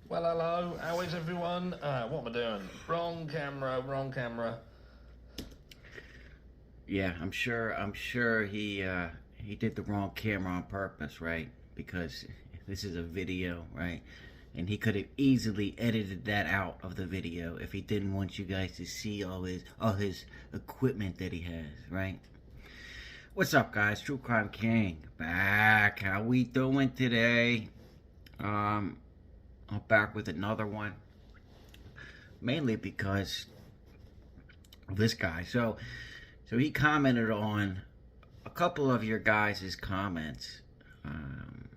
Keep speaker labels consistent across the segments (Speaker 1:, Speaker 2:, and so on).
Speaker 1: Well, hello. How is everyone? What am I doing? Wrong camera. Wrong camera.
Speaker 2: Yeah, I'm sure he did the wrong camera on purpose, right? Because this is a video, right? And he could have easily edited that out of the video if he didn't want you guys to see all his equipment that he has, right? What's up, guys? True Crime King back. How we doing today? Um, I'm back with another one, mainly because of this guy. So he commented on a couple of your guys' comments um,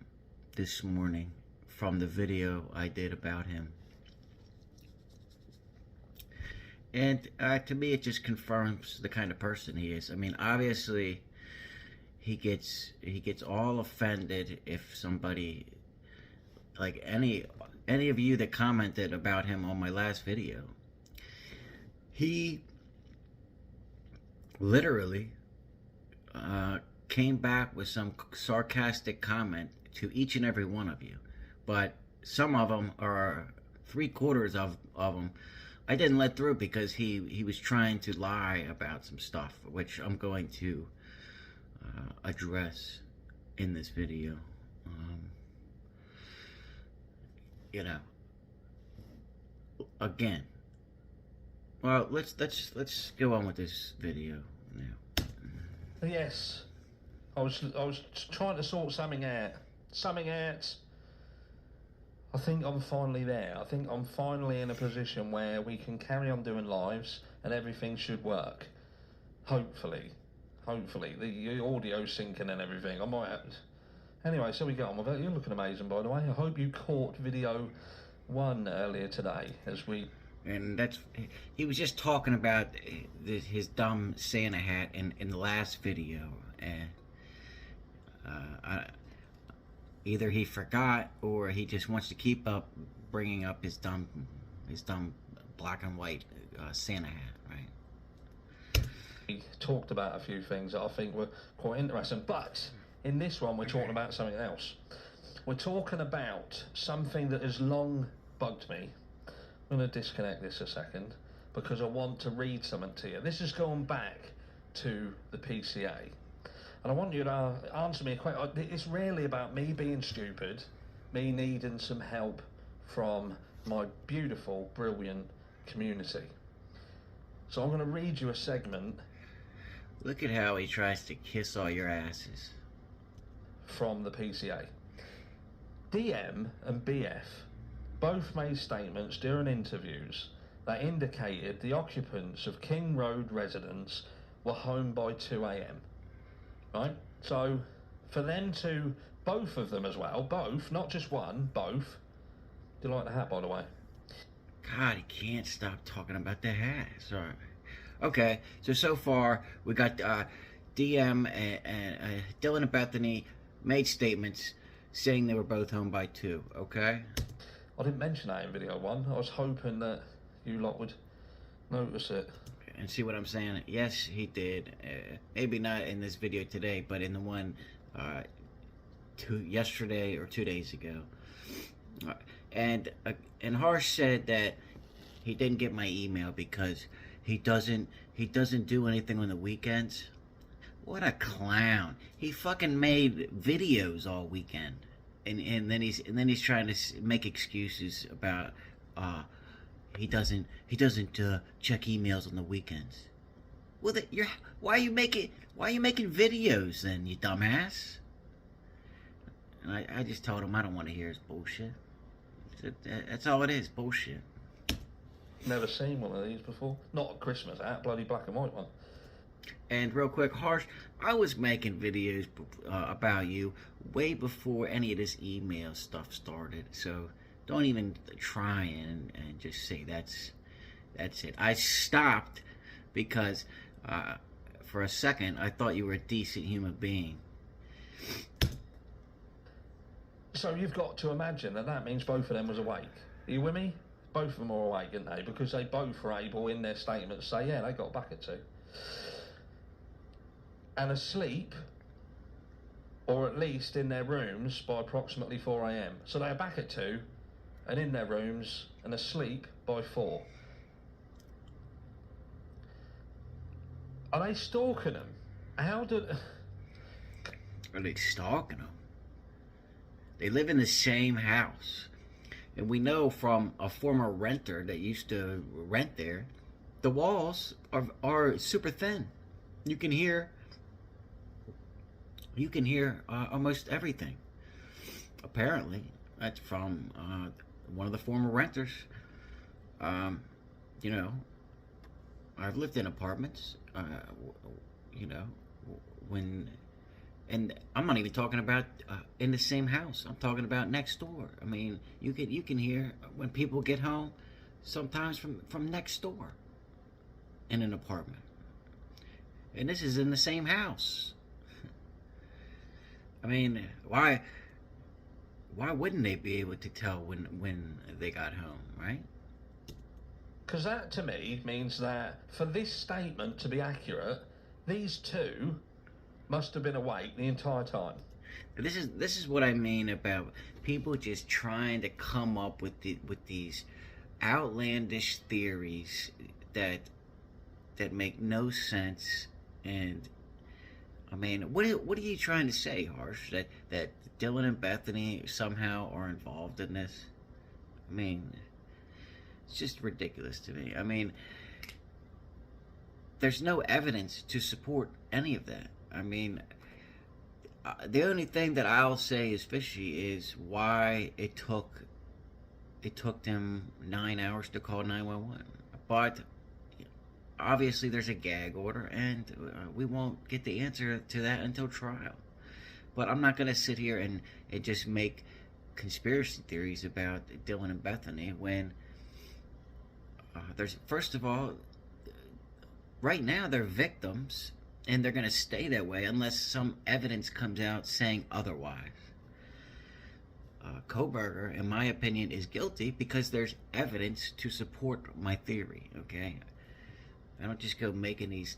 Speaker 2: this morning from the video I did about him. And to me, it just confirms the kind of person he is. I mean, obviously, he gets all offended if somebody, like any of you that commented about him on my last video, he literally came back with some sarcastic comment to each and every one of you. But some of them, or three-quarters of them, I didn't let through because he was trying to lie about some stuff, which I'm going to address in this video. You know, again. Well, let's go on with this video now.
Speaker 1: Yes. I was trying to sort something out. Something out. I think I'm finally there. I think I'm finally in a position where we can carry on doing lives and everything should work. Hopefully. Hopefully. The audio's syncing and everything. I might have... Anyway, so we go on with it. You're looking amazing, by the way. I hope you caught video 1 earlier today as we...
Speaker 2: And he was just talking about his dumb Santa hat in the last video, and either he forgot or he just wants to keep up bringing up his dumb black and white Santa hat, right?
Speaker 1: We talked about a few things that I think were quite interesting, but in this one we're talking about something else. We're talking about something that has long bugged me. I'm going to disconnect this a second because I want to read something to you. This is going back to the PCA. And I want you to answer me a question. It's really about me being stupid, me needing some help from my beautiful, brilliant community. So I'm going to read you a segment.
Speaker 2: Look at how he tries to kiss all your asses.
Speaker 1: From the PCA. DM and BF both made statements during interviews that indicated the occupants of King Road residence were home by 2 a.m. Right? So, for them to, both of them as well, both, not just one, both. Do you like the hat, by the way?
Speaker 2: God, he can't stop talking about the hat. Sorry. Okay, so far we got DM and Dylan and Bethany made statements saying they were both home by 2, okay?
Speaker 1: I didn't mention that in video 1. I was hoping that you lot would notice it.
Speaker 2: And see what I'm saying? Yes, he did. Maybe not in this video today, but in the one yesterday or 2 days ago. And Harsh said that he didn't get my email because he doesn't do anything on the weekends. What a clown! He fucking made videos all weekend, and then he's trying to make excuses about he doesn't check emails on the weekends. Well, why are you making videos then, you dumbass? And I just told him I don't want to hear his bullshit. That's all it is, bullshit.
Speaker 1: Never seen one of these before. Not a Christmas hat, bloody black and white one.
Speaker 2: And real quick, Harsh, I was making videos about you way before any of this email stuff started. So don't even try and just say that's it. I stopped because for a second I thought you were a decent human being.
Speaker 1: So you've got to imagine that means both of them was awake. Are you with me? Both of them are awake, aren't they? Because they both were able in their statements to say, yeah, they got back at 2. And asleep, or at least in their rooms, by approximately 4 a.m. So they're back at 2, and in their rooms and asleep by 4. Are they stalking them? How do...
Speaker 2: Are they stalking them? They live in the same house. And we know from a former renter that used to rent there, the walls are super thin. You can hear almost everything. Apparently, that's from one of the former renters. You know, I've lived in apartments. You know, and I'm not even talking about in the same house. I'm talking about next door. I mean, you can hear when people get home, sometimes from next door, in an apartment. And this is in the same house. I mean, why wouldn't they be able to tell when they got home, right?
Speaker 1: Because that to me means that for this statement to be accurate, these two must have been awake the entire time.
Speaker 2: This is what I mean about people just trying to come up with these outlandish theories that make no sense. And I mean, what are you trying to say, Harsh? That Dylan and Bethany somehow are involved in this? I mean, it's just ridiculous to me. I mean, there's no evidence to support any of that. I mean, the only thing that I'll say is fishy is why it took them 9 hours to call 911. But obviously there's a gag order, and we won't get the answer to that until trial. But I'm not going to sit here and just make conspiracy theories about Dylan and Bethany when there's, first of all, right now they're victims, and they're going to stay that way unless some evidence comes out saying otherwise. Kohberger, in my opinion, is guilty because there's evidence to support my theory, okay? I don't just go making these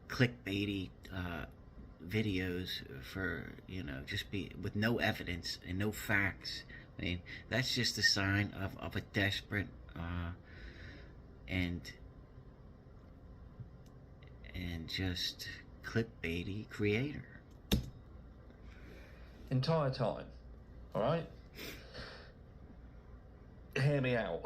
Speaker 2: clickbaity videos for, just be with no evidence and no facts. I mean, that's just a sign of a desperate and just clickbaity creator.
Speaker 1: Entire time, all right? Hear me out.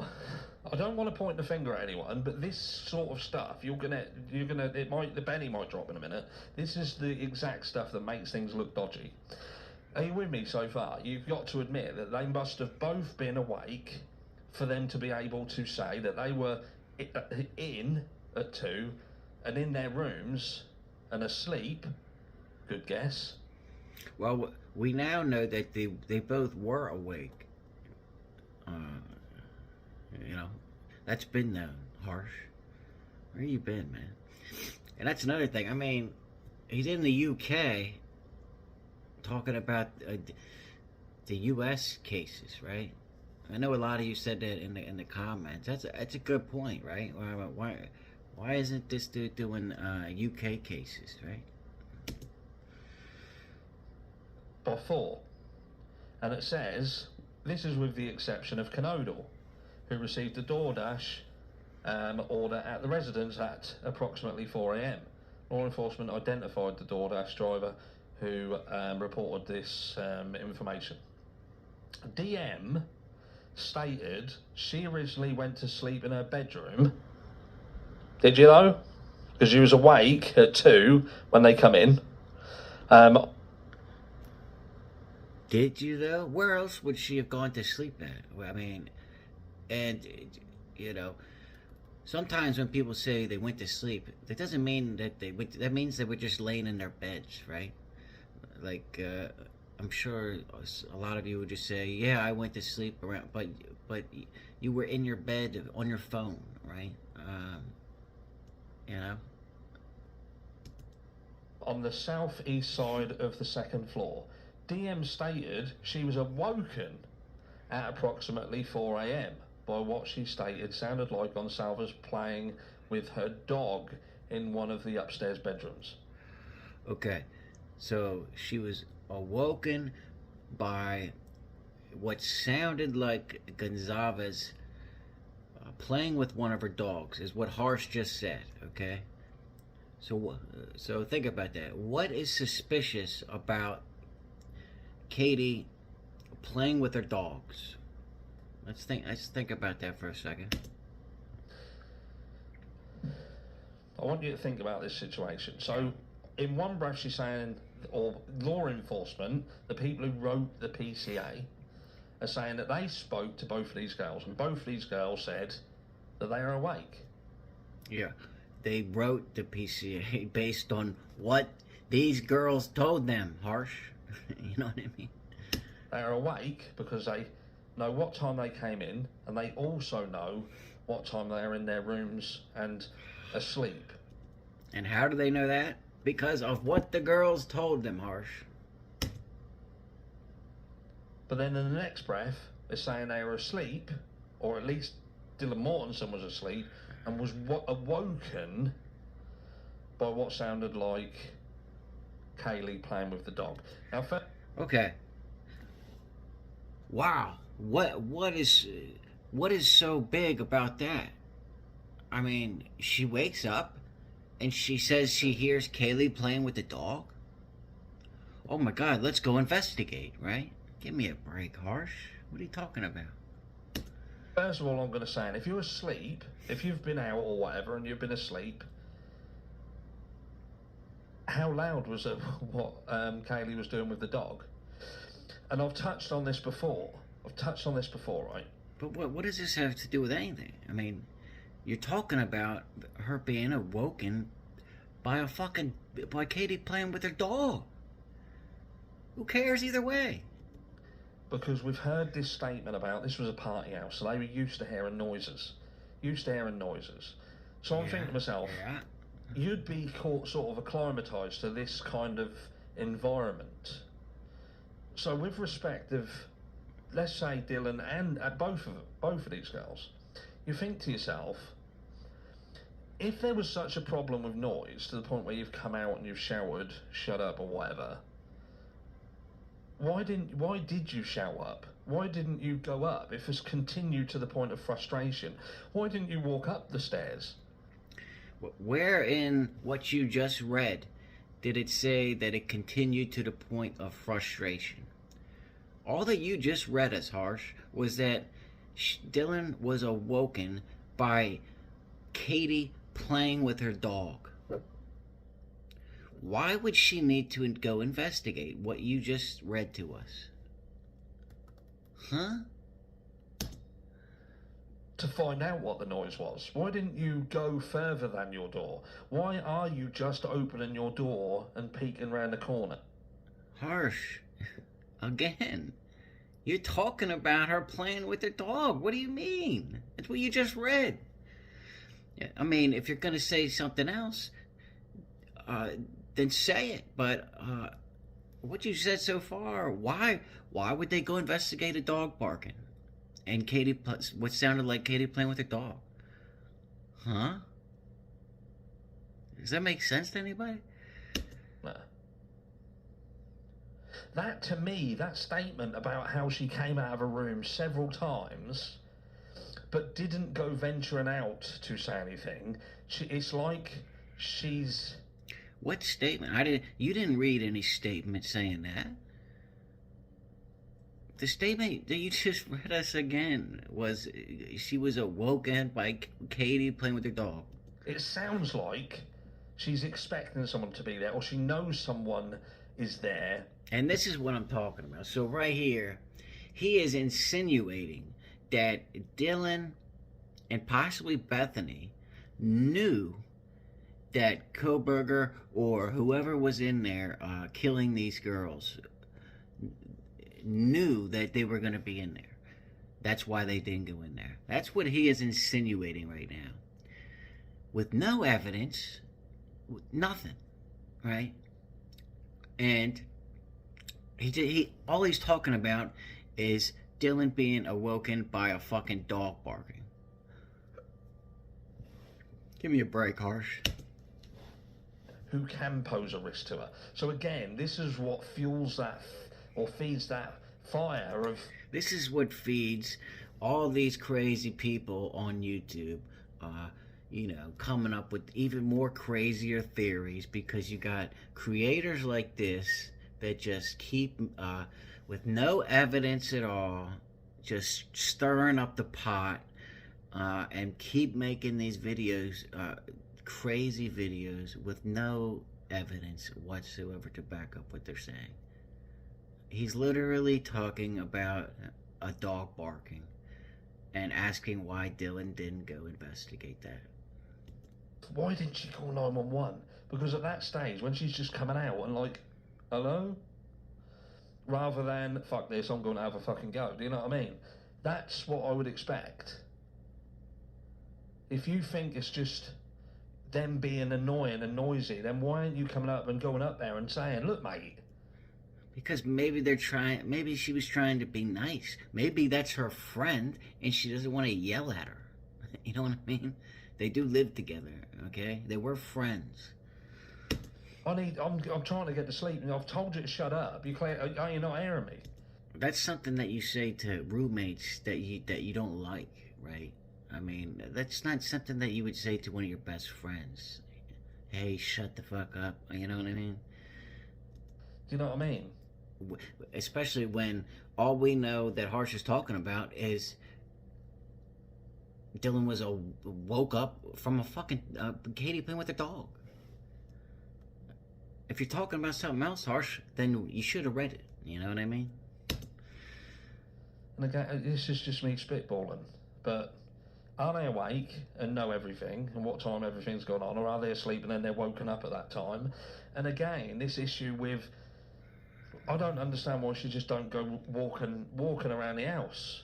Speaker 1: I don't want to point the finger at anyone, but this sort of stuff, the penny might drop in a minute. This is the exact stuff that makes things look dodgy. Are you with me so far? You've got to admit that they must have both been awake for them to be able to say that they were in at 2 and in their rooms and asleep. Good guess.
Speaker 2: Well, we now know that they both were awake. That's been known, Harsh. Where you been, man? And that's another thing. I mean, he's in the UK talking about the US cases, right? I know a lot of you said that in the comments. That's a good point, right? Why isn't this dude doing UK cases, right?
Speaker 1: By 4. And it says, this is with the exception of Canodal, who received a DoorDash order at the residence at approximately 4 a.m. Law enforcement identified the DoorDash driver who reported this information. DM stated she originally went to sleep in her bedroom. Did you know? Because she was awake at 2 when they come in.
Speaker 2: Did you though? Where else would she have gone to sleep at? Well, I mean, and sometimes when people say they went to sleep, that doesn't mean that that means they were just laying in their beds, right? Like, I'm sure a lot of you would just say, yeah, I went to sleep around, but you were in your bed on your phone, right?
Speaker 1: On the southeast side of the 2nd floor. DM stated she was awoken at approximately 4 a.m. by what she stated sounded like Gonsalves playing with her dog in one of the upstairs bedrooms.
Speaker 2: Okay, so she was awoken by what sounded like Gonzalez playing with one of her dogs is what Harsh just said. Okay, so think about that. What is suspicious about Katie playing with her dogs? Let's think about that for a second.
Speaker 1: I want you to think about this situation. So, in one breath, she's saying, or law enforcement, the people who wrote the PCA, are saying that they spoke to both of these girls, and both of these girls said that they are awake.
Speaker 2: Yeah, they wrote the PCA based on what these girls told them, Harsh. You know what I mean?
Speaker 1: They are awake because they know what time they came in, and they also know what time they are in their rooms and asleep.
Speaker 2: And how do they know that? Because of what the girls told them, Harsh.
Speaker 1: But then in the next breath, they're saying they were asleep, or at least Dylan Mortensen was asleep, and was awoken by what sounded like Kaylee playing with the dog. Now,
Speaker 2: okay. Wow. What is so big about that? I mean, she wakes up and she says she hears Kaylee playing with the dog. Oh my God, let's go investigate, right? Give me a break, Harsh. What are you talking about?
Speaker 1: First of all, I'm going to say, if you're asleep, if you've been out or whatever and you've been asleep, how loud was it what Kaylee was doing with the dog? And I've touched on this before, right?
Speaker 2: But what does this have to do with anything? I mean, you're talking about her being awoken by Katie playing with her dog. Who cares either way?
Speaker 1: Because we've heard this statement about this was a party house, so they were used to hearing noises. So I'm thinking to myself, you'd be sort of acclimatised to this kind of environment. So with respect of, let's say Dylan and both of these girls, you think to yourself, if there was such a problem with noise to the point where you've come out and you've showered, shut up or whatever, why did you shout up? Why didn't you go up? If it's continued to the point of frustration, why didn't you walk up the stairs?
Speaker 2: Where in what you just read did it say that it continued to the point of frustration? All that you just read us, Harsh, was that Dylan was awoken by Katie playing with her dog. Why would she need to go investigate what you just read to us? Huh?
Speaker 1: To find out what the noise was. Why didn't you go further than your door? Why are you just opening your door and peeking around the corner?
Speaker 2: Harsh, again, you're talking about her playing with her dog. What do you mean? That's what you just read. I mean, if you're going to say something else, then say it. But what you said so far, why would they go investigate a dog barking? And what sounded like Katie playing with her dog? Huh? Does that make sense to anybody?
Speaker 1: No. That, to me, that statement about how she came out of her room several times but didn't go venturing out to say anything, it's like she's...
Speaker 2: What statement? You didn't read any statement saying that. The statement that you just read us again was she was awoken by Katie playing with her dog.
Speaker 1: It sounds like she's expecting someone to be there, or she knows someone is there.
Speaker 2: And this is what I'm talking about. So right here, he is insinuating that Dylan and possibly Bethany knew that Koberger or whoever was in there killing these girls knew that they were going to be in there. That's why they didn't go in there. That's what he is insinuating right now. With no evidence, nothing, right? And all he's talking about is Dylan being awoken by a fucking dog barking. Give me a break, Harsh.
Speaker 1: Who can pose a risk to her. So again, this is what fuels that, or feeds that fire of...
Speaker 2: This is what feeds all these crazy people on YouTube, coming up with even more crazier theories, because you got creators like this that just keep, with no evidence at all, just stirring up the pot, and keep making these videos, crazy videos with no evidence whatsoever to back up what they're saying. He's literally talking about a dog barking and asking why Dylan didn't go investigate that.
Speaker 1: Why didn't she call 911? Because at that stage, when she's just coming out and like, hello? Rather than, fuck this, I'm going to have a fucking go. Do you know what I mean? That's what I would expect. If you think it's just them being annoying and noisy, then why aren't you coming up and going up there and saying, look, mate?
Speaker 2: Because maybe maybe she was trying to be nice. Maybe that's her friend and she doesn't want to yell at her. You know what I mean? They do live together, okay? They were friends.
Speaker 1: I'm trying to get to sleep, and I've told you to shut up. You're not hearing me.
Speaker 2: That's something that you say to roommates that you don't like, right? I mean, that's not something that you would say to one of your best friends. Hey, shut the fuck up. You know what I mean?
Speaker 1: Do you know what I mean?
Speaker 2: Especially when all we know that Harsh is talking about is Dylan was woke up from a fucking Katie playing with her dog. If you're talking about something else, Harsh, then you should have read it. You know what I mean?
Speaker 1: And again, this is just me spitballing, but are they awake and know everything and what time everything's gone on, or are they asleep and then they're woken up at that time? And again, this issue with, I don't understand why she just don't go walking around the house.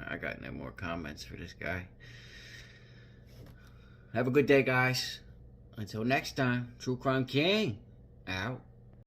Speaker 2: I got no more comments for this guy. Have a good day, guys. Until next time, True Crime King, out.